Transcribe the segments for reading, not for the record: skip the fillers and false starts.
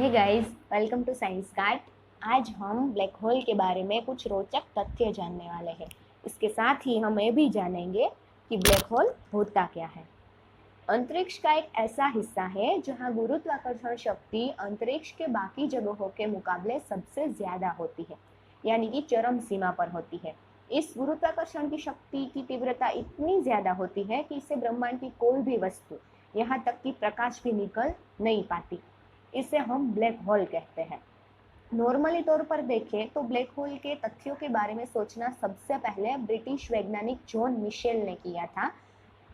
Hey guys, welcome to science cart. आज हम black hole के बारे में कुछ रोचक तथ्य जानने वाले हैं। इसके साथ ही हम ये भी जानेंगे कि ब्लैक होल होता क्या है। अंतरिक्ष का एक ऐसा हिस्सा है जहां गुरुत्वाकर्षण शक्ति अंतरिक्ष के बाकी जगहों के मुकाबले सबसे ज्यादा होती है, यानी कि चरम सीमा पर होती है। इस गुरुत्वाकर्षण की शक्ति की तीव्रता इतनी ज्यादा होती है कि इससे ब्रह्मांड की कोई भी वस्तु, यहाँ तक कि प्रकाश भी निकल नहीं पाती। इसे हम ब्लैक होल कहते हैं। नॉर्मली तौर पर देखें तो ब्लैक होल के तथ्यों के बारे में सोचना सबसे पहले ब्रिटिश वैज्ञानिक जॉन मिशेल ने किया था।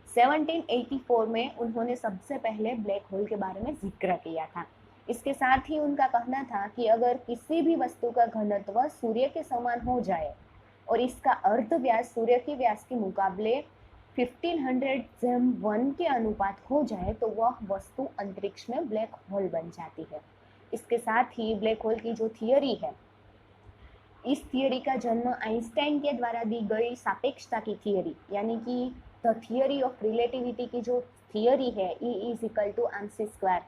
1784 में उन्होंने सबसे पहले ब्लैक होल के बारे में जिक्र किया था। इसके साथ ही उनका कहना था कि अगर किसी भी वस्तु का घनत्व सूर्य के समान हो जाए और इसका अर्ध व्यास सूर्य के व्यास के मुकाबले 1500 के अनुपात हो जाए तो वह वस्तु अंतरिक्ष में ब्लैक होल बन जाती है। इसके साथ ही ब्लैक होल की जो थियरी है, इस थियरी का जन्म आइंस्टाइन के द्वारा दी गई सापेक्षता की थियरी, यानी कि द थियरी ऑफ रिलेटिविटी की जो थियरी है E=mc²,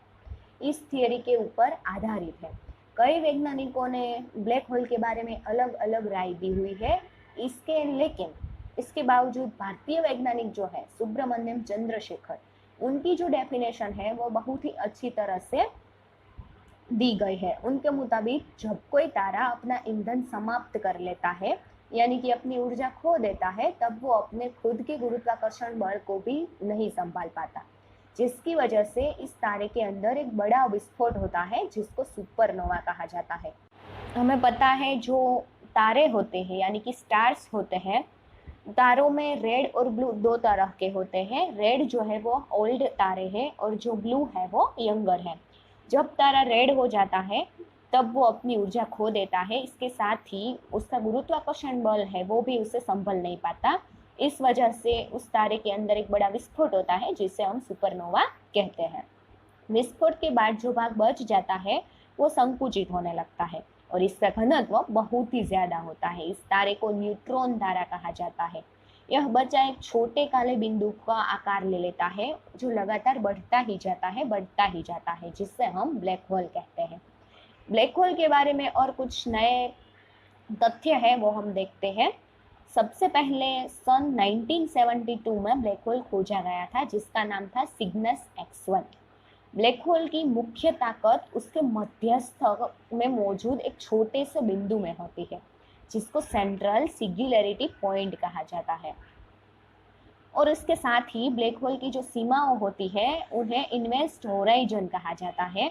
इस थियरी के ऊपर आधारित है। कई वैज्ञानिकों ने ब्लैक होल के बारे में अलग अलग राय दी हुई है। लेकिन इसके बावजूद भारतीय वैज्ञानिक जो है सुब्रमण्यम चंद्रशेखर, उनकी जो डेफिनेशन है वो बहुत ही अच्छी तरह से दी गई है। उनके मुताबिक जब कोई तारा अपना ईंधन समाप्त कर लेता है, यानी कि अपनी ऊर्जा खो देता है, तब वो अपने खुद के गुरुत्वाकर्षण बल को भी नहीं संभाल पाता, जिसकी वजह से इस तारे के अंदर एक बड़ा विस्फोट होता है जिसको सुपरनोवा कहा जाता है। हमें पता है जो तारे होते हैं यानी कि स्टार्स होते हैं, तारों में रेड और ब्लू दो तरह के होते हैं। रेड जो है वो ओल्ड तारे हैं और जो ब्लू है वो यंगर है। जब तारा रेड हो जाता है तब वो अपनी ऊर्जा खो देता है। इसके साथ ही उसका गुरुत्वाकर्षण बल है वो भी उसे संभल नहीं पाता। इस वजह से उस तारे के अंदर एक बड़ा विस्फोट होता है जिसे हम सुपरनोवा कहते हैं। विस्फोट के बाद जो भाग बच जाता है वो संकुचित होने लगता है और इसका घनत्व बहुत ही ज्यादा होता है। इस तारे को न्यूट्रॉन तारा कहा जाता है। यह बचा एक छोटे काले बिंदु का आकार ले लेता है जो लगातार बढ़ता ही जाता है, जिससे हम ब्लैक होल कहते हैं। ब्लैक होल के बारे में और कुछ नए तथ्य है वो हम देखते हैं। सबसे पहले सन 1972 में ब्लैक होल खोजा गया था जिसका नाम था सिग्नस X1। ब्लैक होल की मुख्य ताकत उसके मध्यस्थ में मौजूद एक छोटे से बिंदु में होती है जिसको सेंट्रल सिंगुलैरिटी पॉइंट कहा जाता है। और इसके साथ ही ब्लैक होल की जो सीमाओं होती है उन्हें इन्वेस्ट होराइजन कहा जाता है।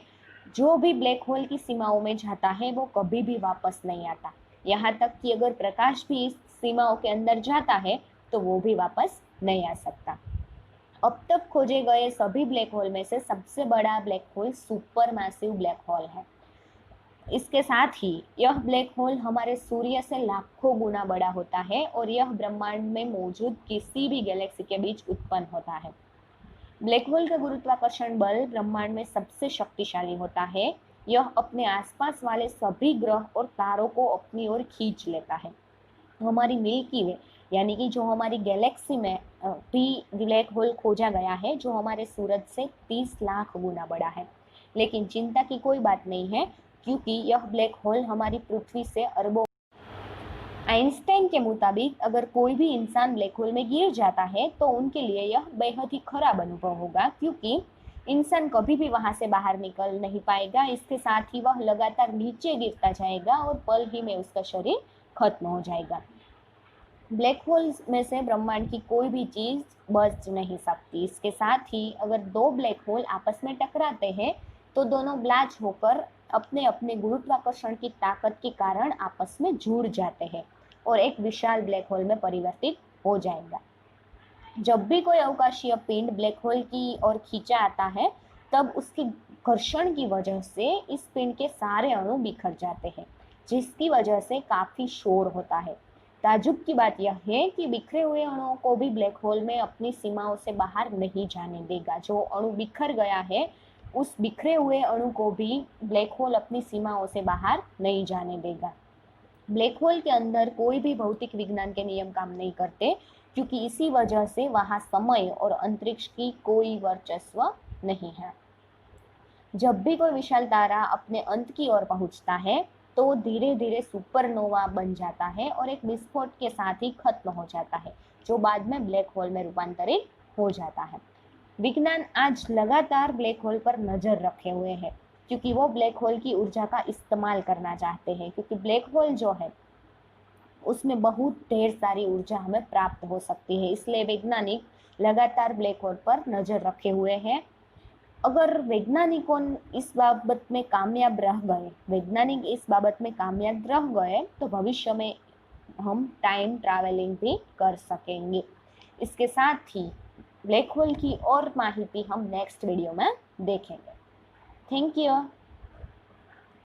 जो भी ब्लैक होल की सीमाओं में जाता है वो कभी भी वापस नहीं आता। यहाँ तक कि अगर प्रकाश भी इस सीमाओं के अंदर जाता है तो वो भी वापस नहीं आ सकता। अब तक खोजे गए सभी ब्लैक होल में से सबसे बड़ा black hole super massive black hole है। इसके साथ ही यह ब्लैक होल हमारे सूर्य से लाखों गुना बड़ा होता है और यह ब्रह्मांड में मौजूद किसी भी गैलेक्सी के बीच उत्पन्न होता है। ब्लैक होल का गुरुत्वाकर्षण बल ब्रह्मांड में सबसे शक्तिशाली होता है। यह अपने आसपास वाले सभी ग्रह और तारों को अपनी ओर खींच लेता है। हमारी मिल्की वे यानी कि जो हमारी गैलेक्सी में भी ब्लैक होल खोजा गया है जो हमारे सूरज से 30 लाख गुना बड़ा है। लेकिन चिंता की कोई बात नहीं है क्योंकि यह ब्लैक होल हमारी पृथ्वी से अरबों। आइंस्टाइन के मुताबिक अगर कोई भी इंसान ब्लैक होल में गिर जाता है तो उनके लिए यह बेहद ही खराब अनुभव होगा क्योंकि इंसान कभी भी वहां से बाहर निकल नहीं पाएगा। इसके साथ ही वह लगातार नीचे गिरता जाएगा और पल ही में उसका शरीर खत्म हो जाएगा। ब्लैक होल में से ब्रह्मांड की कोई भी चीज बच नहीं सकती। इसके साथ ही अगर दो ब्लैक होल आपस में टकराते हैं तो दोनों ब्लास्ट होकर अपने अपने गुरुत्वाकर्षण की ताकत के कारण आपस में जुड़ जाते हैं और एक विशाल ब्लैक होल में परिवर्तित हो जाएगा। जब भी कोई अवकाशीय पिंड ब्लैक होल की ओर खींचा आता है तब उसके घर्षण की वजह से इस पिंड के सारे अणु बिखर जाते हैं, जिसकी वजह से काफी शोर होता है। ताज्जुब की बात यह है कि बिखरे हुए अणुओं को भी ब्लैक होल में अपनी सीमाओं से बाहर नहीं जाने देगा। जो अणु बिखर गया है उस बिखरे हुए अणु को भी ब्लैक होल अपनी सीमाओं से बाहर नहीं जाने देगा। ब्लैक होल के अंदर कोई भी भौतिक विज्ञान के नियम काम नहीं करते क्योंकि इसी वजह से वहां समय और अंतरिक्ष की कोई वर्चस्व नहीं है। जब भी कोई विशाल तारा अपने अंत की ओर पहुंचता है तो वो धीरे धीरे सुपरनोवा बन जाता है और एक विस्फोट के साथ ही खत्म हो जाता है, जो बाद में ब्लैक होल में रूपांतरित हो जाता है। विज्ञान आज लगातार ब्लैक होल पर नजर रखे हुए है, क्योंकि वो ब्लैक होल की ऊर्जा का इस्तेमाल करना चाहते हैं, क्योंकि ब्लैक होल जो है उसमें बहुत ढेर सारी ऊर्जा हमें प्राप्त हो सकती है। इसलिए वैज्ञानिक लगातार ब्लैक होल पर नजर रखे हुए हैं। अगर वैज्ञानिकों इस बाबत में कामयाब रह गए वैज्ञानिक इस बाबत में कामयाब रह गए तो भविष्य में हम टाइम ट्रैवलिंग भी कर सकेंगे। इसके साथ ही ब्लैक होल की और माहिती हम नेक्स्ट वीडियो में देखेंगे। Thank you.